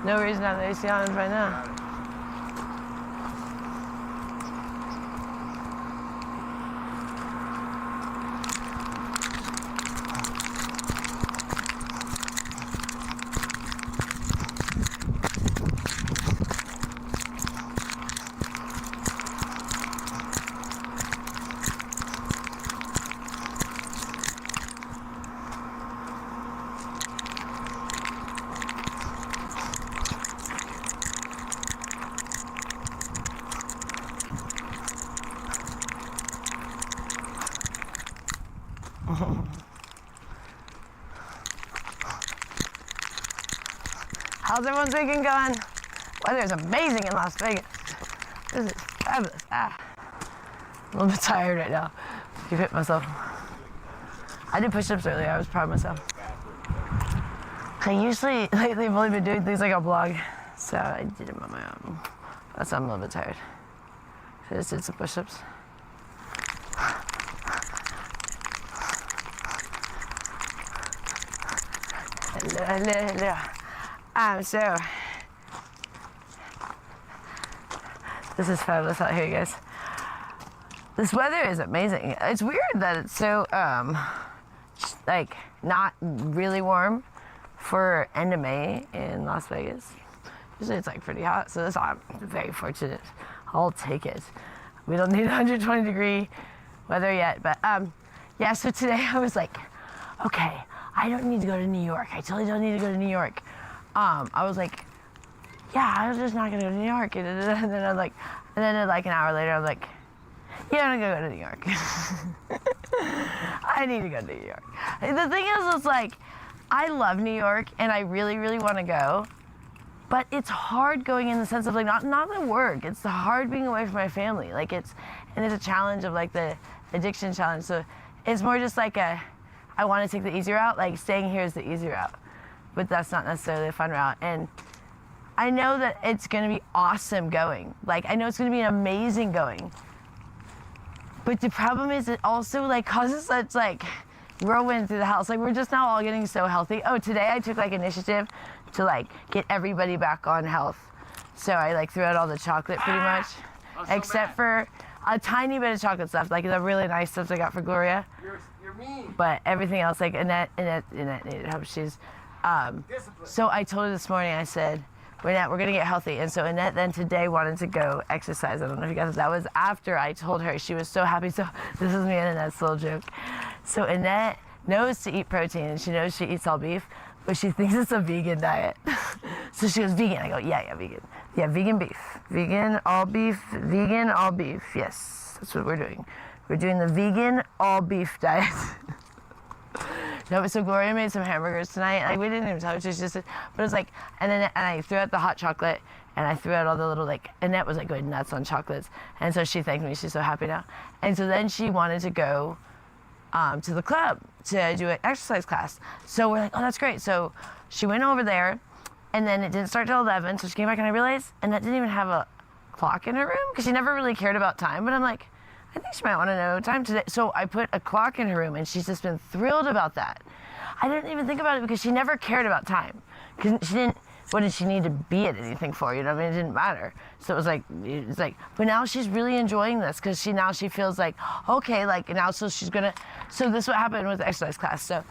No reason to have the AC on right now. How's everyone's weekend going? Weather is amazing in Las Vegas. This is fabulous. I'm a little bit tired right now. Keep hitting myself. I did push-ups earlier. I was proud of myself. Lately I've only been doing things like a blog, so I did them on my own. That's why I'm a little bit tired. So I just did some push-ups. Hello. So this is fabulous out here, you guys. This weather is amazing. It's weird that it's so like not really warm for end of May in Las Vegas. Usually it's like pretty hot, so I'm very fortunate. I'll take it. We don't need 120 degree weather yet, but yeah, so today I was like, okay, I don't need to go to New York. I totally don't need to go to New York. I was like, yeah, I was just not gonna go to New York. And then I'm like, and then like an hour later, I'm like, yeah, I'm gonna go to New York. I need to go to New York. The thing is, it's like, I love New York and I really, really want to go, but it's hard going in the sense of like not the work. It's the hard being away from my family. Like it's a challenge of like the addiction challenge. So it's more just like I want to take the easy route. Like staying here is the easy route, but that's not necessarily a fun route. And I know that it's going to be awesome going. Like I know it's going to be amazing going. But the problem is it also like causes such like whirlwind through the house. Like we're just now all getting so healthy. Oh, today I took like initiative to like get everybody back on health. So I like threw out all the chocolate pretty much, except for a tiny bit of chocolate stuff, like the really nice stuff I got for Gloria. You're mean. But everything else, like Annette needed help. She's so I told her this morning, I said, Annette, we're gonna get healthy. And so Annette then today wanted to go exercise. I don't know if you guys, that was after I told her. She was so happy. So this is me and Annette's little joke. So Annette knows to eat protein and she knows she eats all beef, but she thinks it's a vegan diet. So she goes, vegan. I go, yeah, vegan. Yeah, vegan beef. Vegan, all beef, yes, that's what we're doing. We're doing the vegan, all beef diet. No, but so Gloria made some hamburgers tonight. Like we didn't even talk. She just, but it was like, and I threw out the hot chocolate, and I threw out all the little like. Annette was like going nuts on chocolates, and so she thanked me. She's so happy now. And so then she wanted to go to the club to do an exercise class. So we're like, oh, that's great. So she went over there, and then it didn't start till 11. So she came back, and I realized Annette didn't even have a clock in her room because she never really cared about time. But I'm like, I think she might want to know time today. So I put a clock in her room, and she's just been thrilled about that. I didn't even think about it because she never cared about time. Because she didn't, what did she need to be at anything for? You know what I mean? It didn't matter. So it was like, but now she's really enjoying this because she feels like, okay, like now, so she's gonna, so this is what happened with the exercise class. So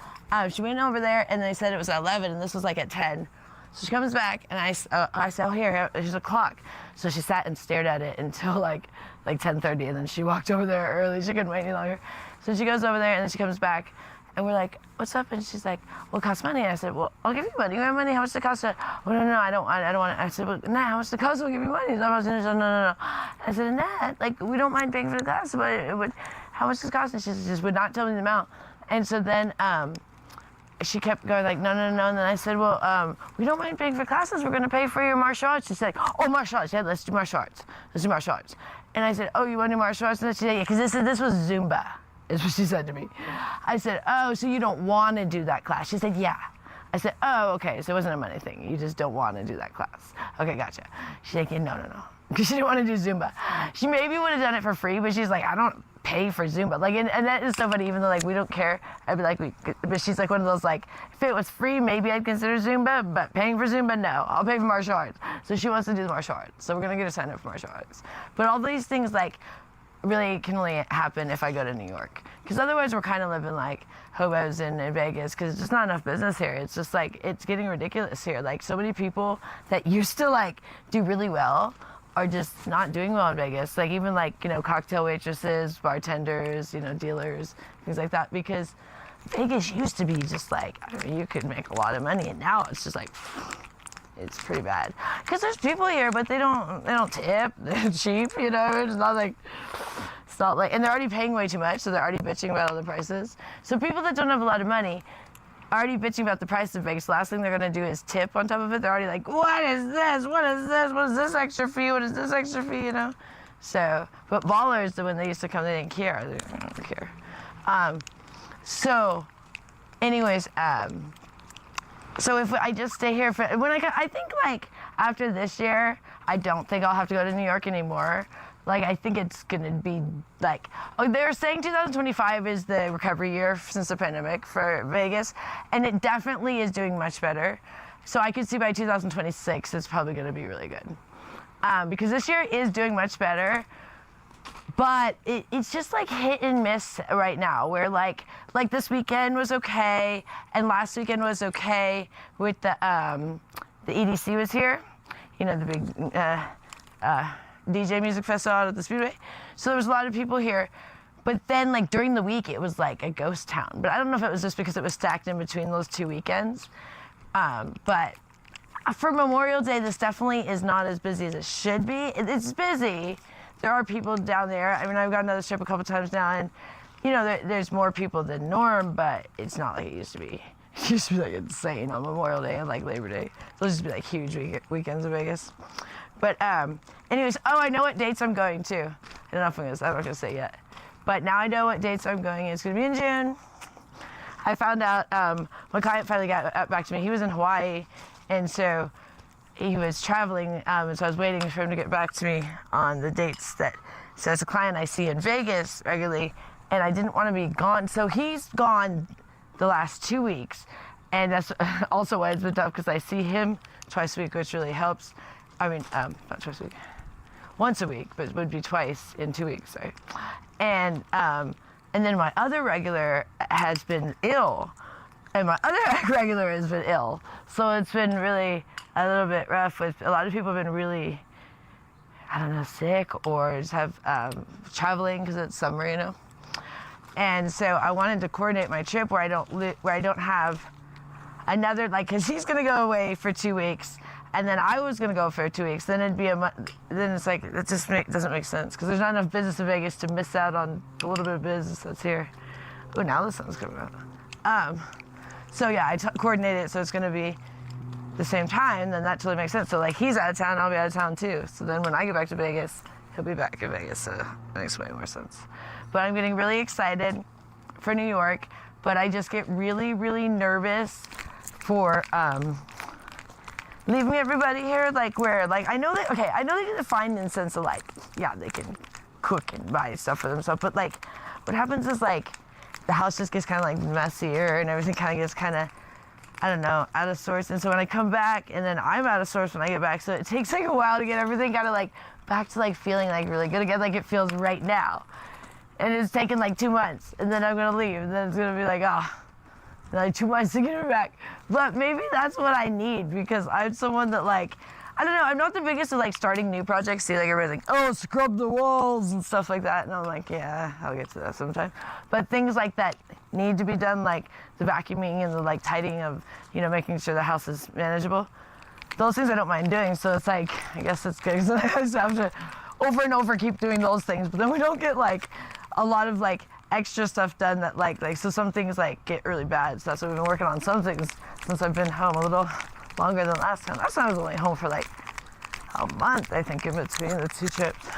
she went over there, and they said it was at 11, and this was like at 10. So she comes back, and I said, oh, here's a clock. So she sat and stared at it until like 10:30, and then she walked over there early. She couldn't wait any longer. So she goes over there, and then she comes back, and we're like, what's up? And she's like, well, it costs money. I said, well, I'll give you money. You want money? How much does it cost? Well, no, I don't want it. I said, well, nah, how much does it cost? We'll give you money. No. I said, Annette, like, we don't mind paying for the class, but how much does it cost? And she just would not tell me the amount. And so then, she kept going like, no. And then I said, well, we don't mind paying for classes. We're going to pay for your martial arts. She said, oh, martial arts. Yeah, let's do martial arts. And I said, oh, you want to do martial arts? And she said, yeah, because this was Zumba, is what she said to me. I said, oh, so you don't want to do that class? She said, yeah. I said, oh, okay, so it wasn't a money thing. You just don't want to do that class. Okay, gotcha. She's like, yeah, no. Because she didn't want to do Zumba. She maybe would have done it for free, but she's like, I don't pay for Zumba. Like, and that is so funny, even though, like, we don't care. I'd be like, but she's like one of those, like, if it was free, maybe I'd consider Zumba, but paying for Zumba, no. I'll pay for martial arts. So she wants to do the martial arts. So we're going to get her signed up for martial arts. But all these things, like, really can only happen if I go to New York. Because otherwise we're kind of living like hobos in Vegas, because there's just not enough business here. It's just like, it's getting ridiculous here. Like, so many people that used to like do really well are just not doing well in Vegas. Like, even like, you know, cocktail waitresses, bartenders, you know, dealers, things like that. Because Vegas used to be just like, I mean, you could make a lot of money, and now it's just like, it's pretty bad. Because there's people here, but they don't tip. They're cheap, you know. It's not like, and they're already paying way too much, so they're already bitching about all the prices. So people that don't have a lot of money are already bitching about the price of Vegas. The last thing they're gonna do is tip on top of it. They're already like, what is this? What is this? What is this extra fee? What is this extra fee? You know. So, but ballers, when they used to come, they didn't care. They don't care. So, anyways, so if I just stay here for I think like after this year, I don't think I'll have to go to New York anymore. Like, I think it's gonna be like, they're saying 2025 is the recovery year since the pandemic for Vegas, and it definitely is doing much better. So I could see by 2026 it's probably gonna be really good, because this year is doing much better. But it's just like hit and miss right now, where like this weekend was okay, and last weekend was okay with the EDC was here, you know, the big DJ music festival out at the Speedway. So there was a lot of people here, but then like during the week it was like a ghost town. But I don't know if it was just because it was stacked in between those two weekends. But for Memorial Day, this definitely is not as busy as it should be. It's busy. There are people down there. I mean, I've got another trip a couple times now, and you know, there's more people than norm, but it's not like it used to be. It used to be like insane on Memorial Day and like Labor Day. Those used to be like huge weekends in Vegas. But anyways, I know what dates I'm going to. I don't know if I'm not gonna say yet. But now I know what dates I'm going. It's gonna be in June. I found out, my client finally got back to me. He was in Hawaii, and so he was traveling, and so I was waiting for him to get back to me on the dates so it's a client I see in Vegas regularly, and I didn't want to be gone. So he's gone the last 2 weeks, and that's also why it's been tough, because I see him twice a week, which really helps. I mean, not twice a week, once a week, but it would be twice in 2 weeks, right? And then my other regular has been ill, and my other regular has been ill. So it's been really a little bit rough. With a lot of people have been really, I don't know, sick or just have traveling because it's summer, you know. And so I wanted to coordinate my trip where I don't have another, like, because he's gonna go away for 2 weeks, and then I was gonna go for 2 weeks. Then it'd be a month. Then it's like, it just doesn't make sense, because there's not enough business in Vegas to miss out on a little bit of business that's here. Oh, now the sun's coming out. So yeah, I coordinated it so it's gonna be the same time. Then that totally makes sense. So like, he's out of town, I'll be out of town too. So then when I get back to Vegas, he'll be back in Vegas. So that makes way more sense. But I'm getting really excited for New York. But I just get really, really nervous for leaving everybody here. Like, where, like, I know they get the fine in the sense of like, yeah, they can cook and buy stuff for themselves. But like, what happens is like, the house just gets kind of like messier, and everything kind of gets kind of, I don't know, out of sorts. And so when I come back, and then I'm out of sorts when I get back, so it takes like a while to get everything kind of like back to like feeling like really good again, like it feels right now. And it's taken like 2 months, and then I'm gonna leave, and then it's gonna be like, like 2 months to get it back. But maybe that's what I need, because I'm someone that like, I don't know, I'm not the biggest of like starting new projects. See, like everybody's like, oh, scrub the walls and stuff like that. And I'm like, yeah, I'll get to that sometime. But things like that need to be done, like the vacuuming and the like tidying of, you know, making sure the house is manageable. Those things I don't mind doing. So it's like, I guess it's good, because I just have to over and over keep doing those things. But then we don't get like a lot of like extra stuff done that like so some things like get really bad. So that's what we've been working on, some things since I've been home a little longer than last time. Last time I was only home for like a month, I think, in between the 2 trips.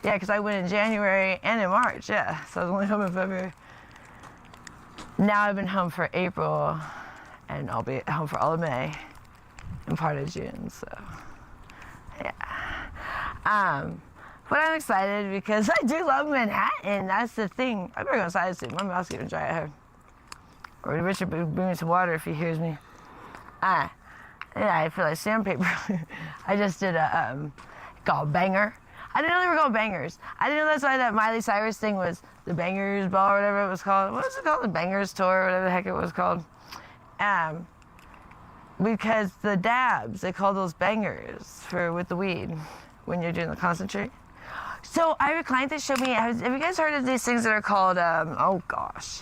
Yeah, because I went in January and in March, yeah. So I was only home in February. Now I've been home for April, and I'll be home for all of May and part of June, so yeah. But I'm excited because I do love Manhattan. That's the thing. I better go inside soon. My mouth's getting dry out here. Or Richard bring me some water if he hears me. Yeah, I feel like sandpaper. I just did a called banger. I didn't know they were called bangers. I didn't know that's why that Miley Cyrus thing was the Bangers Ball or whatever it was called. What was it called? The Bangers Tour or whatever the heck it was called. Because the dabs, they call those bangers with the weed when you're doing the concentrate. So I have a client that showed me, have you guys heard of these things that are called, oh gosh.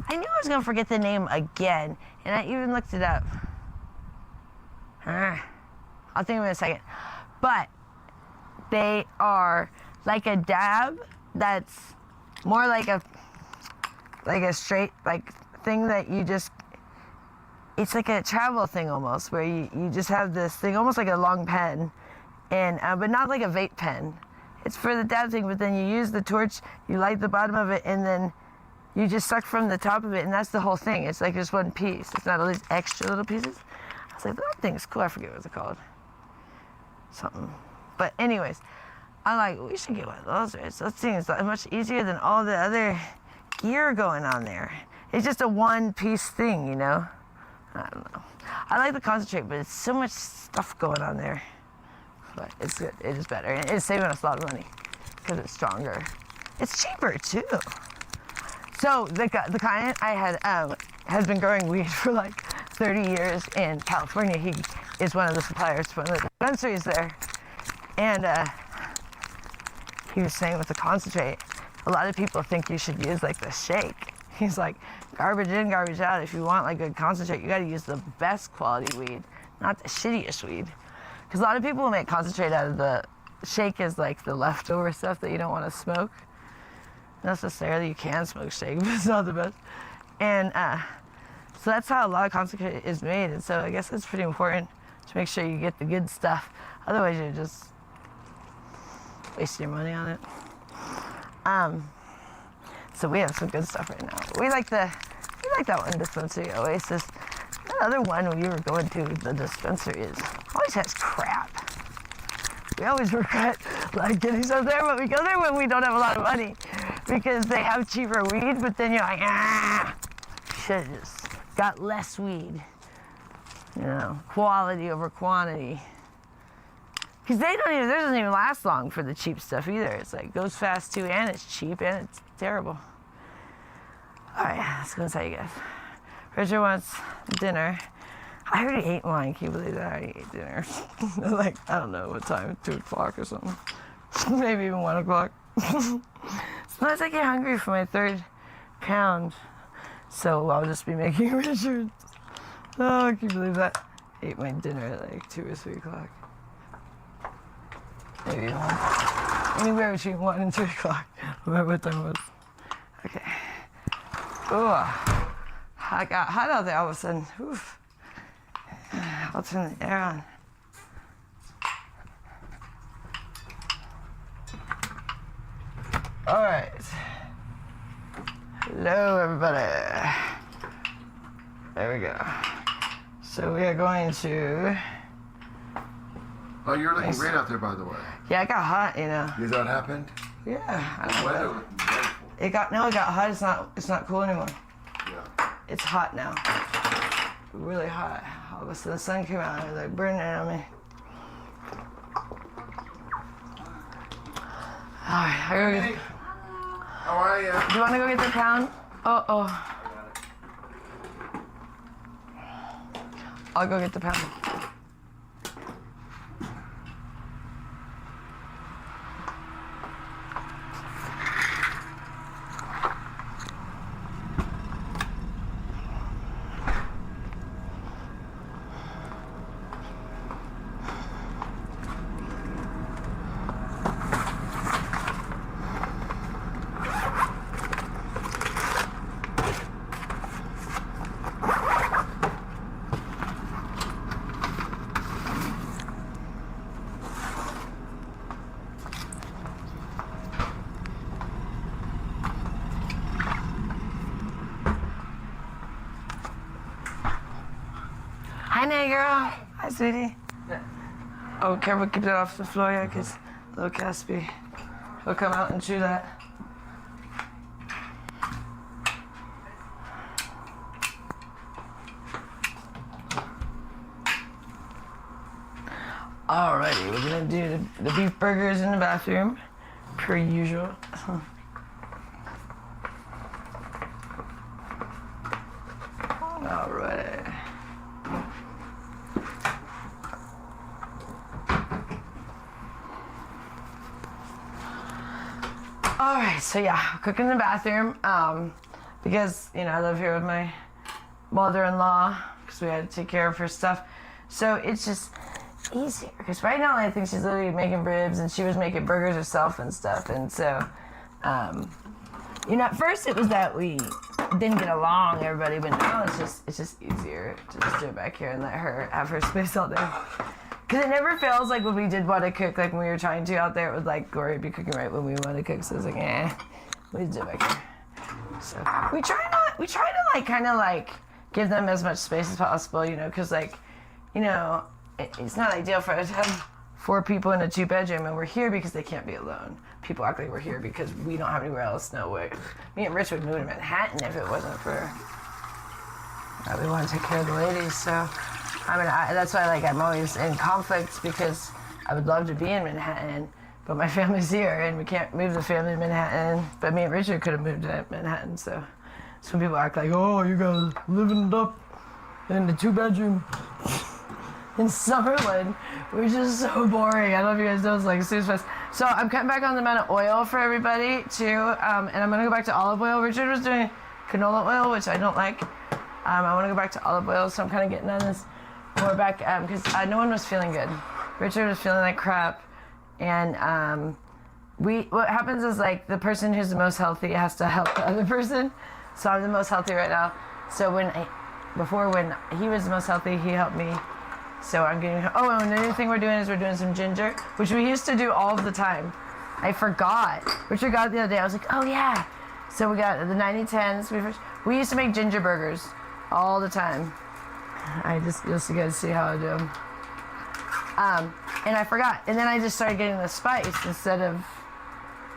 I knew I was gonna forget the name again, and I even looked it up. I'll think of it in a second. But they are like a dab that's more like a straight thing that you just, it's like a travel thing almost, where you just have this thing almost like a long pen, and but not like a vape pen. It's for the dab thing, but then you use the torch, you light the bottom of it, and then you just suck from the top of it, and that's the whole thing. It's like just one piece. It's not all these extra little pieces. I was like, that thing's cool. I forget what it's called. Something. But anyways, I'm like, we should get one of those, right? So that thing is much easier than all the other gear going on there. It's just a one-piece thing, you know? I don't know. I like the concentrate, but it's so much stuff going on there. But it's good. It is better. And it's saving us a lot of money because it's stronger. It's cheaper, too. So the client I had has been growing weed for like 30 years in California. He is one of the suppliers for one of the dispensaries there. And he was saying with the concentrate, a lot of people think you should use like the shake. He's like, garbage in, garbage out. If you want like good concentrate, you gotta use the best quality weed, not the shittiest weed. Because a lot of people will make concentrate out of the shake as like the leftover stuff that you don't want to smoke. Necessarily, you can smoke shake, but it's not the best. And so that's how a lot of concentrate is made. And so I guess it's pretty important to make sure you get the good stuff. Otherwise, you're just wasting your money on it. So we have some good stuff right now. We like that one dispensary, Oasis. That other one we were going to, the dispensary, always has crap. We always regret like getting stuff there, but we go there when we don't have a lot of money because they have cheaper weed, but then you're like, should've just got less weed. You know, quality over quantity. Because theirs doesn't even last long for the cheap stuff either. It's like, goes fast too, and it's cheap, and it's terrible. All right, let's go inside, you guys. Richard wants dinner. I already ate mine. Can you believe that? I already ate dinner. Like, I don't know what time, 2 o'clock or something. Maybe even 1 o'clock. Sometimes I get hungry for my 3rd pound. So I'll just be making Richard. Oh, can you believe that? I ate my dinner at like 2 or 3 o'clock. Maybe 1. Anywhere between 1 and 3 o'clock. I don't remember what time it was. Okay. Oh, I got hot out there all of a sudden. Oof. I'll turn the air on. All right. Hello, everybody. There we go. So we are going to... Oh, you're looking great out there, by the way. Yeah, it got hot, you know. You know what happened? Yeah, I don't Weather know. was wonderful. It got hot. It's not cool anymore. Yeah. It's hot now. Really hot. All of a sudden the sun came out and it was like burning on me. All right, I gotta Hey, how are you? do you want to go get the pound? Oh. I'll go get the pound. Hi, Nay girl. Hi, sweetie. Oh, careful, keep that off the floor, yeah, because Little Caspi. He'll come out and chew that. Alrighty, we're gonna do the beef burgers in the bathroom, per usual. Alright. Alright, so yeah, cooking in the bathroom, because, you know, I live here with my mother-in-law, because we had to take care of her stuff. So it's just easier, because right now I think she's literally making ribs, and she was making burgers herself and stuff, and so, you know, at first it was that we didn't get along, everybody, but now it's just easier to just do it back here and let her have her space out there. Because it never feels like when we did want to cook, like when we were trying to out there, it would like Glory be cooking right when we want to cook, so it's like, we just do it back here. So we try to like kind of like give them as much space as possible, you know, because like, you know, it's not ideal for us to have 4 people in a 2-bedroom, and we're here because they can't be alone. People act like we're here because we don't have anywhere else. No way. Me and Rich would move to Manhattan if it wasn't for we want to take care of the ladies. So, I mean, that's why like I'm always in conflict, because I would love to be in Manhattan, but my family's here and we can't move the family to Manhattan. But me and Richard could have moved to Manhattan. So some people act like, oh, you guys living it up in the 2-bedroom. In Summerlin, which is so boring. I don't know if you guys know, it's like snooze fest. So I'm cutting back on the amount of oil for everybody too, and I'm gonna go back to olive oil. Richard was doing canola oil, which I don't like. I wanna go back to olive oil, so I'm kind of getting on this more back, because no one was feeling good. Richard was feeling like crap, and what happens is like the person who's the most healthy has to help the other person. So I'm the most healthy right now. So when he was the most healthy, he helped me. So I'm getting, and the new thing we're doing is we're doing some ginger, which we used to do all the time. I forgot. Richard got it the other day. I was like, oh yeah. So we got the 90-10s. We used to make ginger burgers all the time. Just you guys see how I do them. And I forgot. And then I just started getting the spice instead of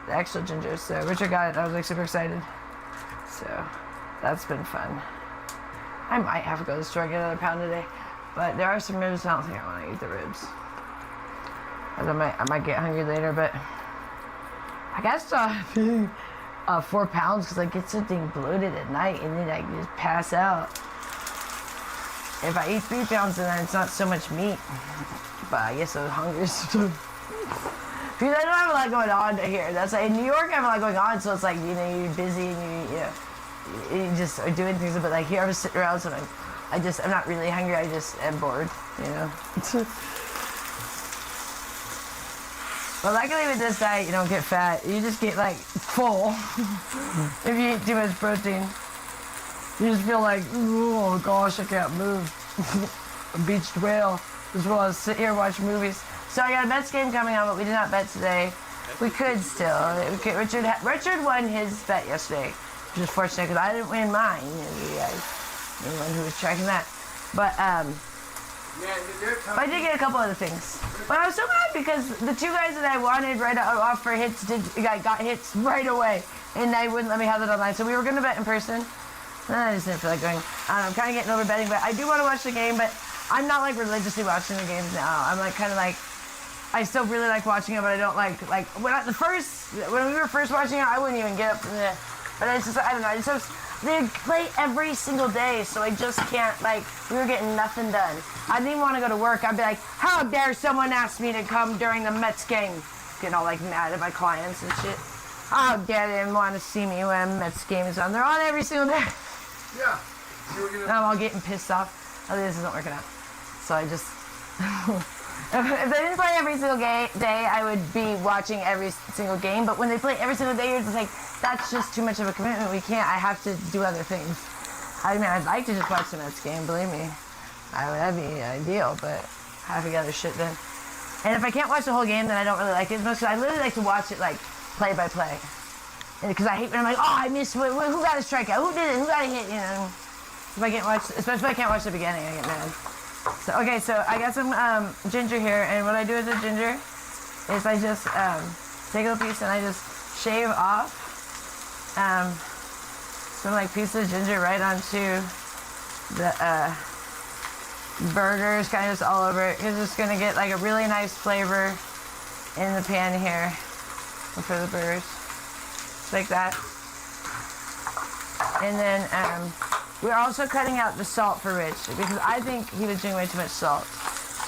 the actual ginger. So Richard got it. I was like super excited. So that's been fun. I might have to go to the store and get another pound today. But there are some ribs. I don't think I want to eat the ribs. I might get hungry later, but I guess 4 pounds, because I get something bloated at night and then I can just pass out. If I eat 3 pounds, then it's not so much meat. But I guess I was hungry. Because I don't have a lot going on here. That's like, in New York, I have a lot going on, so it's like, you know, you're busy and you just are doing things. But like here, I was sitting around, so I'm not really hungry. I just am bored, you know. But luckily with this diet, you don't get fat. You just get like full. If you eat too much protein, you just feel like, oh gosh, I can't move. A beached whale. Just want to sit here and watch movies. So I got a Mets game coming on, but we did not bet today. We could still. Richard won his bet yesterday, which is fortunate because I didn't win mine. Anyone who was tracking that. But I did get a couple other things. But I was so mad because the 2 guys that I wanted right off for hits got hits right away, and they wouldn't let me have it online. So we were going to bet in person. And I just didn't feel like going. I'm kind of getting over betting, but I do want to watch the game. But I'm not like religiously watching the games now. I'm like kind of like, I still really like watching it, but I don't like when we were first watching it, I wouldn't even get up from the. But it's just, I don't know. They play every single day, so I just can't, like, we were getting nothing done. I didn't even want to go to work. I'd be like, how dare someone ask me to come during the Mets game? Getting all, like, mad at my clients and shit. How dare they didn't want to see me when the Mets game is on. They're on every single day. Yeah. Now I'm all getting pissed off. Oh, this isn't working out. So I just... If they didn't play every single day, I would be watching every single game. But when they play every single day, you're just like, that's just too much of a commitment. We can't. I have to do other things. I mean, I'd like to just watch the Mets game, believe me. That'd be ideal, but I have to get other shit done. And if I can't watch the whole game, then I don't really like it as much. Because I literally like to watch it, like, play by play. Because I hate when I'm like, oh, I missed, who got a strikeout? Who did it? Who got a hit? You know? If I can't watch, especially if I can't watch the beginning, I get mad. So, okay, so I got some ginger here, and what I do with the ginger is I just take a little piece and I just shave off some like piece of ginger right onto the burgers, kind of just all over it. It's just gonna get like a really nice flavor in the pan here for the burgers, just like that. And then we're also cutting out the salt for Rich because I think he was doing way too much salt.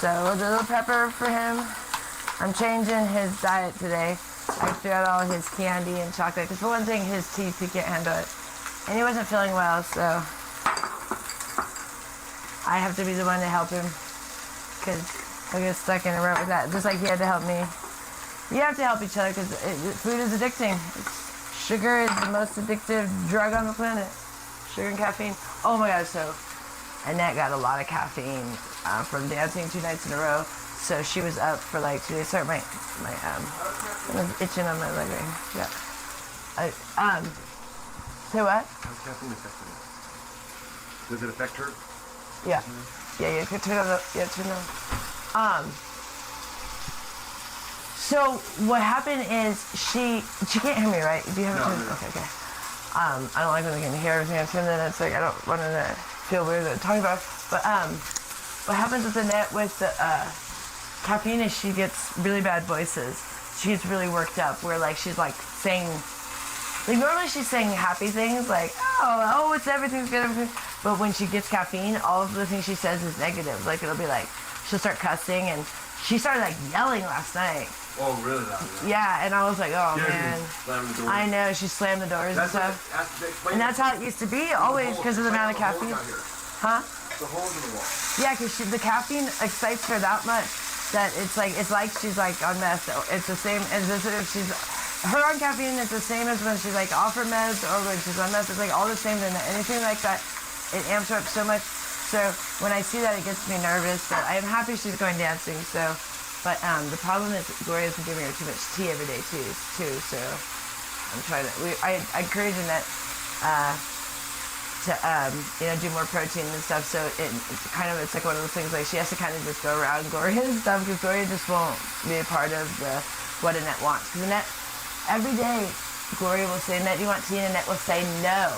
So a little pepper for him. I'm changing his diet today. I threw out all his candy and chocolate because for one thing, his teeth, he can't handle it. And he wasn't feeling well, so I have to be the one to help him because he'll get stuck in a rut with that, just like he had to help me. You have to help each other because food is addicting. Sugar is the most addictive drug on the planet. Sugar and caffeine. Oh my God, so Annette got a lot of caffeine from dancing 2 nights in a row. So she was up for like 2 days. Sorry, my was itching on my leg right here. Yeah. Say what? How's caffeine affecting it? Does it affect her? Yeah. Yeah, turn on the, turn on. So what happened is she can't hear me, right? Do you have it turned? No. Okay. I don't like when they can hear everything I'm saying, then it's like I don't want to feel weird talking about it. But what happens with Annette with the caffeine is she gets really bad voices. She gets really worked up where like she's like saying, like normally she's saying happy things like, oh, it's everything's good, everything. But when she gets caffeine, all of the things she says is negative. Like it'll be like, she'll start cussing and she started like yelling last night. Oh, really? Yeah, and I was like, oh man. I know, she slammed the doors and stuff. And that's how it used to be, always, because of the amount of caffeine. Huh? The holes in the wall. Yeah, because the caffeine excites her that much that it's like she's like on meth. It's the same as if she's her on caffeine. It's the same as when she's like off her meds or when she's on meth. It's like all the same. And anything like that, it amps her up so much. So when I see that, it gets me nervous. But I am happy she's going dancing. So, but the problem is Gloria's been giving her too much tea every day too. So I'm trying to. I encourage Annette to do more protein and stuff. So it's like one of those things like she has to kind of just go around Gloria's stuff because Gloria just won't be a part of what Annette wants. Because Annette, every day, Gloria will say, Annette, do you want tea? And Annette will say no.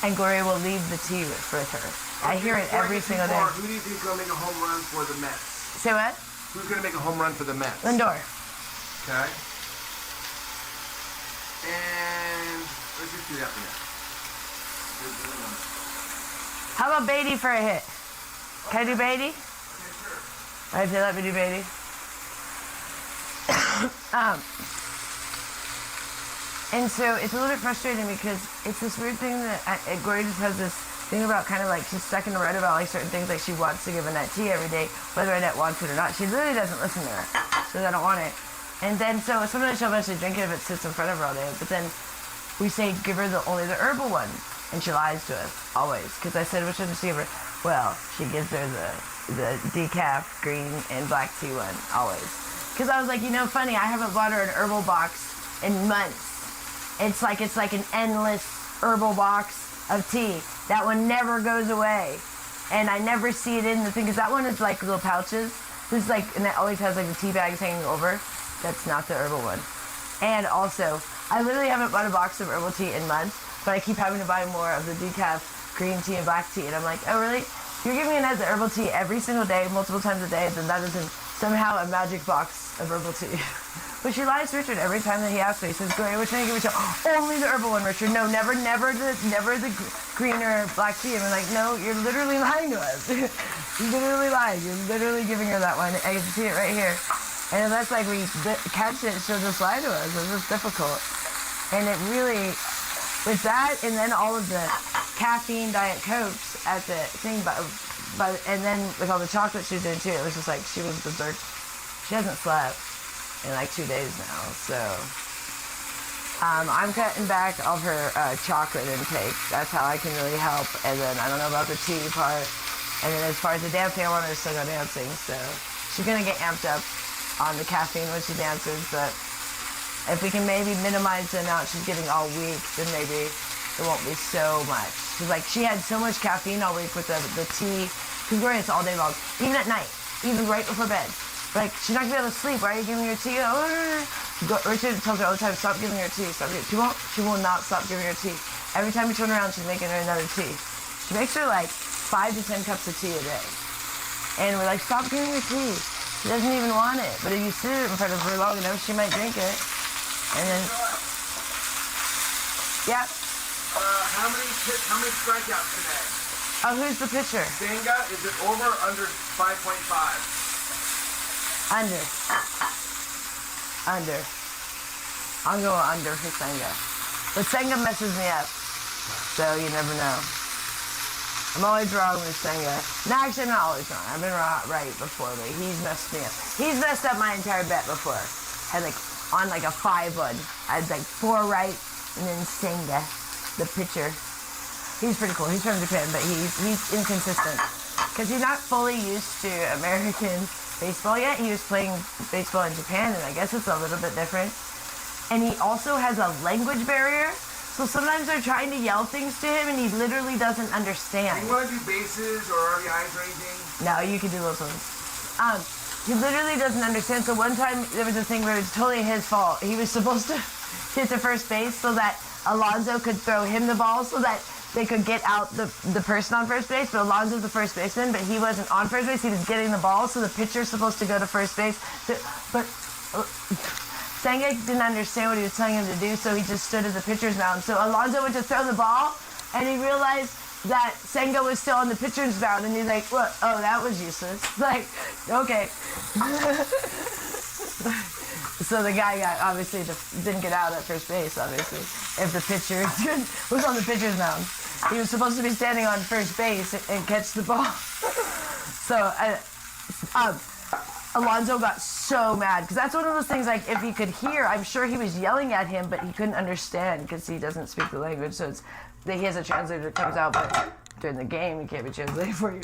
And Gloria will leave the tea with her. I hear it every single day. Who do you think is going to make a home run for the Mets? Say what? Who's going to make a home run for the Mets? Lindor. Okay. And let's just do that for now. How about Beatty for a hit? Can I do Beatty? Okay, sure. All right, they let me do Beatty. And so it's a little bit frustrating because it's this weird thing that Gloria just has this thing about kind of like she's stuck in the rut about like certain things, like she wants to give Annette tea every day, whether Annette wants it or not. She literally doesn't listen to her. She says, I don't want it. And then so sometimes she'll eventually drink it if it sits in front of her all day. But then we say give her only the herbal one. And she lies to us, always. Because I said, which one does she give her? Well, she gives her the decaf green and black tea one, always. Because I was like, funny, I haven't bought her an herbal box in months. It's like an endless herbal box of tea. That one never goes away. And I never see it in the thing, because that one is like little pouches. This is like, and it always has like the tea bags hanging over. That's not the herbal one. And also, I literally haven't bought a box of herbal tea in months. But I keep having to buy more of the decaf green tea and black tea. And I'm like, oh, really? You're giving Annette the herbal tea every single day, multiple times a day, then that isn't somehow a magic box of herbal tea. But she lies to Richard every time that he asks me. He says, Gloria, which one do you give me? Only the herbal one, Richard. No, never the green or black tea. And I'm like, no, you're literally lying to us. You're literally lying. You're literally giving her that one. I can see it right here. And unless like we catch it, she'll just lie to us. It's just difficult. And it really... With that, and then all of the caffeine Diet Cokes at the thing, but and then with all the chocolate she was doing too, it was just like she was berserk. She hasn't slept in like 2 days now, so I'm cutting back all of her chocolate intake. That's how I can really help. And then I don't know about the tea part. And then as far as the dancing, I want her to still go dancing, so she's gonna get amped up on the caffeine when she dances, but. If we can maybe minimize the amount she's getting all week, then maybe it won't be so much. She's like, she had so much caffeine all week with the tea. Because Gloria's all day long, even at night, even right before bed. like, she's not gonna be able to sleep. Why are you giving her tea? Richard tells her all the time, stop giving her tea. She will not stop giving her tea. Every time you turn around, she's making her another tea. She makes her like 5 to 10 cups of tea a day. And we're like, stop giving her tea. She doesn't even want it. But if you sit in front of her long enough, she might drink it. And then, yeah. How many strikeouts today? Oh, who's the pitcher? Senga, is it over or under 5.5? Under. I'm going under for Senga. But Senga messes me up. So you never know. I'm always wrong with Senga. No, actually, I'm not always wrong. I've been right before, but he's messed me up. He's messed up my entire bet before. Had like, on like a 5-1. I had like 4 right, and then Senga, the pitcher. He's pretty cool. He's from Japan, but he's inconsistent. Because he's not fully used to American baseball yet. He was playing baseball in Japan, and I guess it's a little bit different. And he also has a language barrier. So sometimes they're trying to yell things to him, and he literally doesn't understand. Do you want to do bases or RBIs or anything? No, you can do those ones. He literally doesn't understand. So one time there was a thing where it was totally his fault. He was supposed to hit to first base so that Alonso could throw him the ball so that they could get out the person on first base, but Alonso's the first baseman, but he wasn't on first base, he was getting the ball, so the pitcher's supposed to go to first base. But Senga didn't understand what he was telling him to do, so he just stood at the pitcher's mound. So Alonso went to throw the ball, and he realized that Senga was still on the pitcher's mound, and he's like, what? Oh, that was useless. Like, okay. So the guy obviously didn't get out at first base, obviously, if the pitcher was on the pitcher's mound. He was supposed to be standing on first base and catch the ball. So Alonso got so mad, because that's one of those things, like, if he could hear, I'm sure he was yelling at him, but he couldn't understand because he doesn't speak the language. So he has a translator that comes out, but during the game, he can't be translating for you.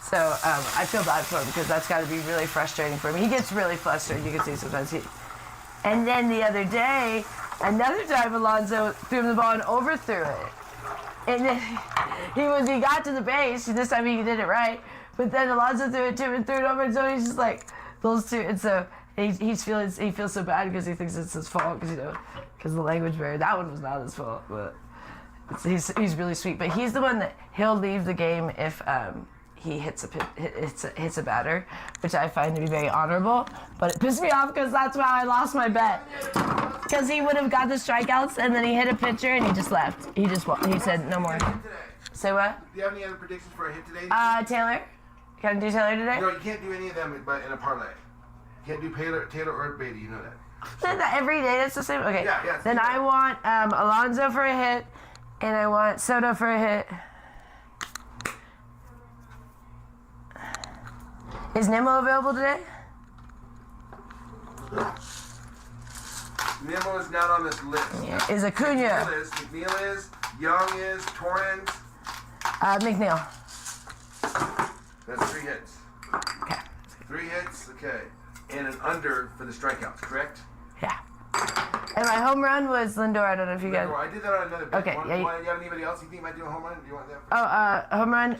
So I feel bad for him, because that's got to be really frustrating for him. He gets really flustered. You can see sometimes And then the other day, another time Alonso threw him the ball and overthrew it. And then he got to the base, this time he did it right, but then Alonso threw it to him and threw it over, and so he's just like, those two, and so he feels so bad because he thinks it's his fault, because the language barrier. That one was not his fault, but he's really sweet. But he's the one that he'll leave the game if he hits a batter, which I find to be very honorable. But it pissed me off because that's why I lost my bet. Because he would have got the strikeouts, and then he hit a pitcher, and he just left. He said no more. Say what? Do you have any other predictions for a hit today? Taylor. Can I do Taylor today? No, you can't do any of them in a parlay. You can't do Taylor or Beatty, you know that. Every day that's the same? Okay. Yeah. Then I want Alonso for a hit, and I want Soto for a hit. Is Nimmo available today? Nimmo is not on this list. Yeah. Is Acuna? McNeil is, Young is, Torrens. McNeil. That's 3 hits. Okay. 3 hits, okay. And an under for the strikeouts, correct? Yeah. And my home run was Lindor. I don't know if you guys. I did that on another bet. Okay. You have anybody else you think might do a home run? Do you want that? Oh, home run.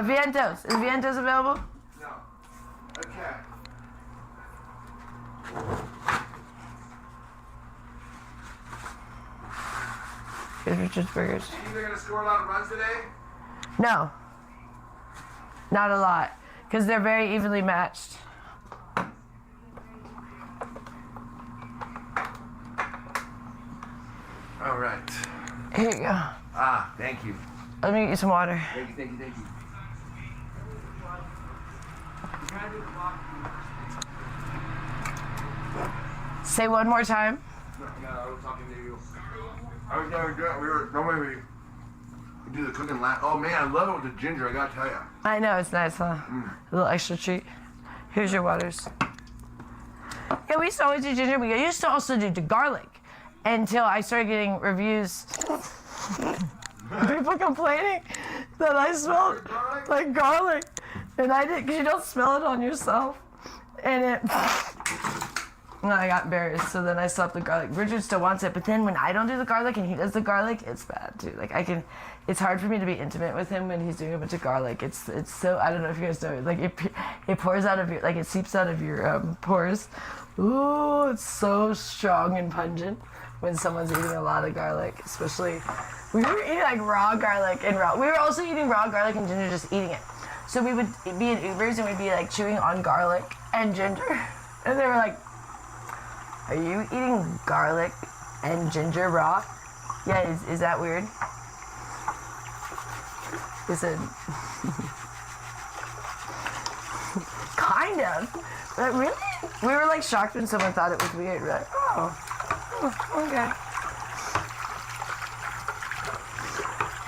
Vientos. Is Vientos available? No. Okay. Here's Richard's Burgers. Do you think they're going to score a lot of runs today? No. Not a lot. Because they're very evenly matched. All right. Here you go. Thank you. Let me get you some water. Thank you. Say one more time. No, I was talking to you. I was going to do it. Normally we do the cooking last. Oh man, I love it with the ginger, I gotta tell you. I know, it's nice, huh? A little extra treat. Here's your waters. Yeah, we used to always do ginger. We used to also do the garlic until I started getting reviews. People complaining that I smelled like garlic. And I did, because you don't smell it on yourself. And And I got embarrassed, so then I stopped the garlic. Richard still wants it, but then when I don't do the garlic and he does the garlic, it's bad too. Like it's hard for me to be intimate with him when he's doing a bunch of garlic. It's so, I don't know if you guys know it. Like it pours out of your, like it seeps out of your pores. Ooh, it's so strong and pungent when someone's eating a lot of garlic, especially, we were eating like raw garlic and we were also eating raw garlic and ginger, just eating it. So we would be in Ubers and we'd be like chewing on garlic and ginger. And they were like, are you eating garlic and ginger raw? Yeah, is that weird? He said, kind of. But really? We were like shocked when someone thought it was weird. We're like, oh, okay.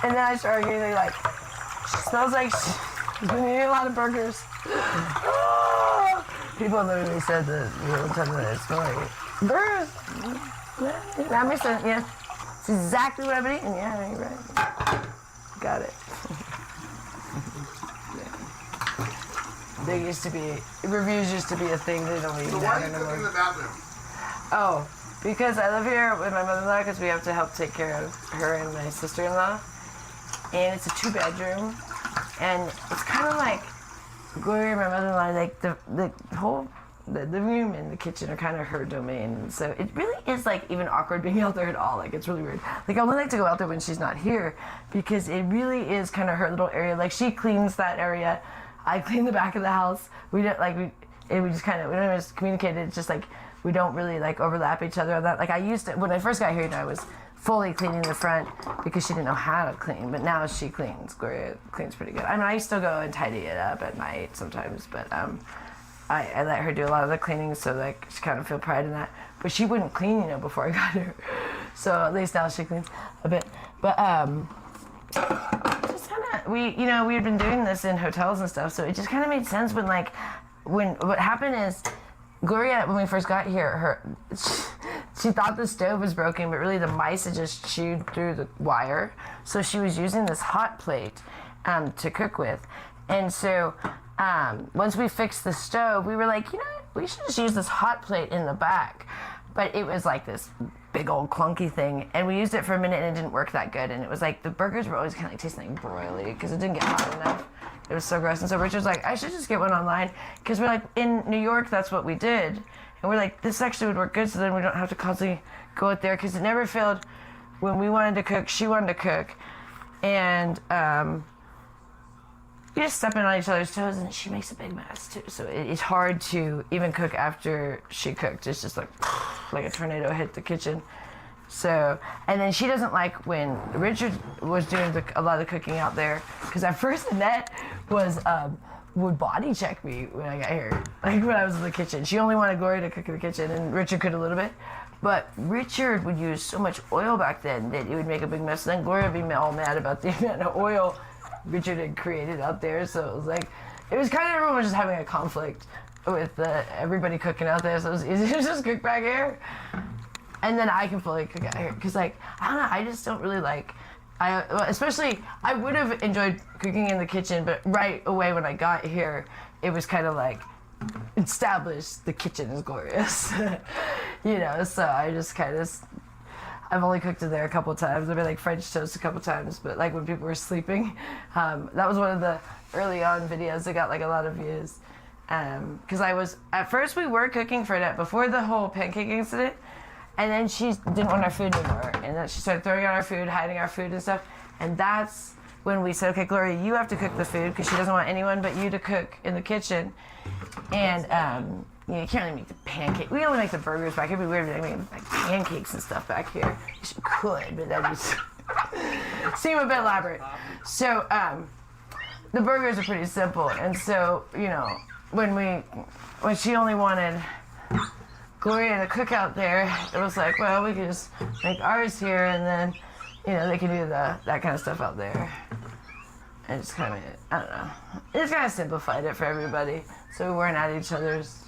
And then I started getting like, smells like she's been eating a lot of burgers. People literally said that you were telling me that it smelled like burgers. That makes sense, yeah. It's exactly what I've been eating. Yeah, you're right. Got it. There used to be, reviews used to be a thing. They don't even So why are you cooking in the bathroom? Oh, because I live here with my mother-in-law because we have to help take care of her and my sister-in-law. And it's a 2-bedroom. And it's kind of like Gloria and my mother-in-law, like the living room and the kitchen are kind of her domain. So it really is like even awkward being out there at all. Like it's really weird. Like I only like to go out there when she's not here because it really is kind of her little area. Like she cleans that area. I clean the back of the house. We don't like we just kind of, we don't just communicate. It's just like we don't really like overlap each other on that. Like I used to, when I first got here, I was fully cleaning the front because she didn't know how to clean, but now she cleans. Gloria cleans pretty good. I mean, I still go and tidy it up at night sometimes, but I let her do a lot of the cleaning, so like she kind of feel pride in that. But she wouldn't clean, before I got here. So at least now she cleans a bit. But just kind of, we had been doing this in hotels and stuff, so it just kind of made sense when what happened is, Gloria, when we first got here, she thought the stove was broken, but really the mice had just chewed through the wire. So she was using this hot plate to cook with. And so once we fixed the stove, we were like, we should just use this hot plate in the back. But it was like this big old clunky thing. And we used it for a minute and it didn't work that good. And it was like, the burgers were always kind of like tasting like broily because it didn't get hot enough. It was so gross. And so Richard's like, I should just get one online. Because we're like, in New York, that's what we did. And we're like, this actually would work good, so then we don't have to constantly go out there. Because it never failed when we wanted to cook, she wanted to cook. And you just step in on each other's toes, and she makes a big mess, too. So it's hard to even cook after she cooked. It's just like a tornado hit the kitchen. So, and then she doesn't like when Richard was doing a lot of the cooking out there, because at first Annette would body check me when I got here, like when I was in the kitchen. She only wanted Gloria to cook in the kitchen, and Richard could a little bit. But Richard would use so much oil back then that it would make a big mess. Then Gloria would be all mad about the amount of oil Richard had created out there. So it was like, it was kind of everyone was just having a conflict with everybody cooking out there. So it was easy to just cook back here. And then I can fully cook out here. Because, like, I don't know, I just don't really like, especially, I would have enjoyed cooking in the kitchen, but right away when I got here, it was kind of like, established the kitchen is glorious. So I just kind of, I've only cooked in there a couple times. I've made like French toast a couple times, but like when people were sleeping, that was one of the early on videos that got like a lot of views. Because at first we were cooking for Annette before the whole pancake incident. And then she didn't want our food anymore. And then she started throwing out our food, hiding our food and stuff. And that's when we said, okay, Gloria, you have to cook the food because she doesn't want anyone but you to cook in the kitchen. And you can't really make the pancake. We only make the burgers back here. It'd be weird to make like pancakes and stuff back here. You could, but that'd just seem a bit elaborate. So the burgers are pretty simple. And so, when she only wanted Gloria to cook out there, it was like, well, we could just make ours here, and then, they can do that kind of stuff out there. And it's kind of, I don't know. It's kind of simplified it for everybody, so we weren't at each other's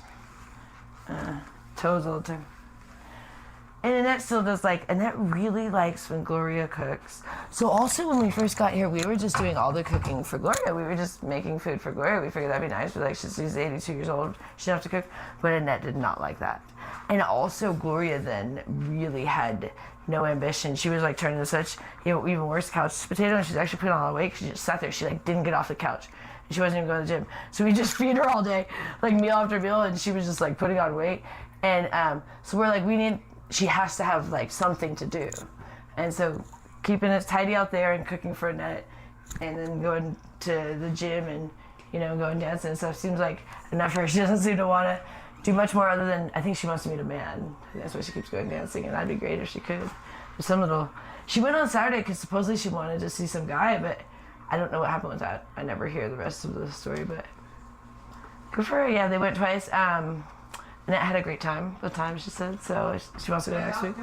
toes all the time. And Annette still does Annette really likes when Gloria cooks. So also when we first got here, we were just doing all the cooking for Gloria. We were just making food for Gloria. We figured that'd be nice. But she's 82 years old. She didn't have to cook. But Annette did not like that. And also Gloria then really had no ambition. She was turning to such, even worse, couch potato. And she's actually put on all the weight because she just sat there. She didn't get off the couch. And she wasn't even going to the gym. So we just feed her all day, meal after meal. And she was just putting on weight. And so we're she has to have something to do. And so keeping it tidy out there and cooking for Annette and then going to the gym and, going dancing and stuff seems like enough for her. She doesn't seem to want to do much more other than, I think she wants to meet a man. That's why she keeps going dancing, and that'd be great if she could. She went on Saturday because supposedly she wanted to see some guy, but I don't know what happened with that. I never hear the rest of the story, but good for her. Yeah, they went twice. Annette had a great time, the time she said, so she wants to go next week.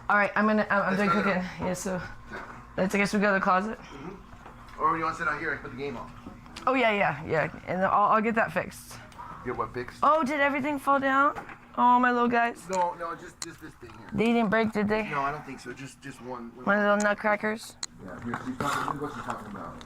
All right, I'm done cooking. Yeah, so I guess we go to the closet. Mm-hmm. Or you want to sit out here and put the game on? Oh yeah, and I'll get that fixed. Get what fixed? Oh, did everything fall down? Oh, my little guys. No, just this thing here. They didn't break, did they? No, I don't think so. Just one. One of the little nutcrackers. Yeah, here's what she's talking about.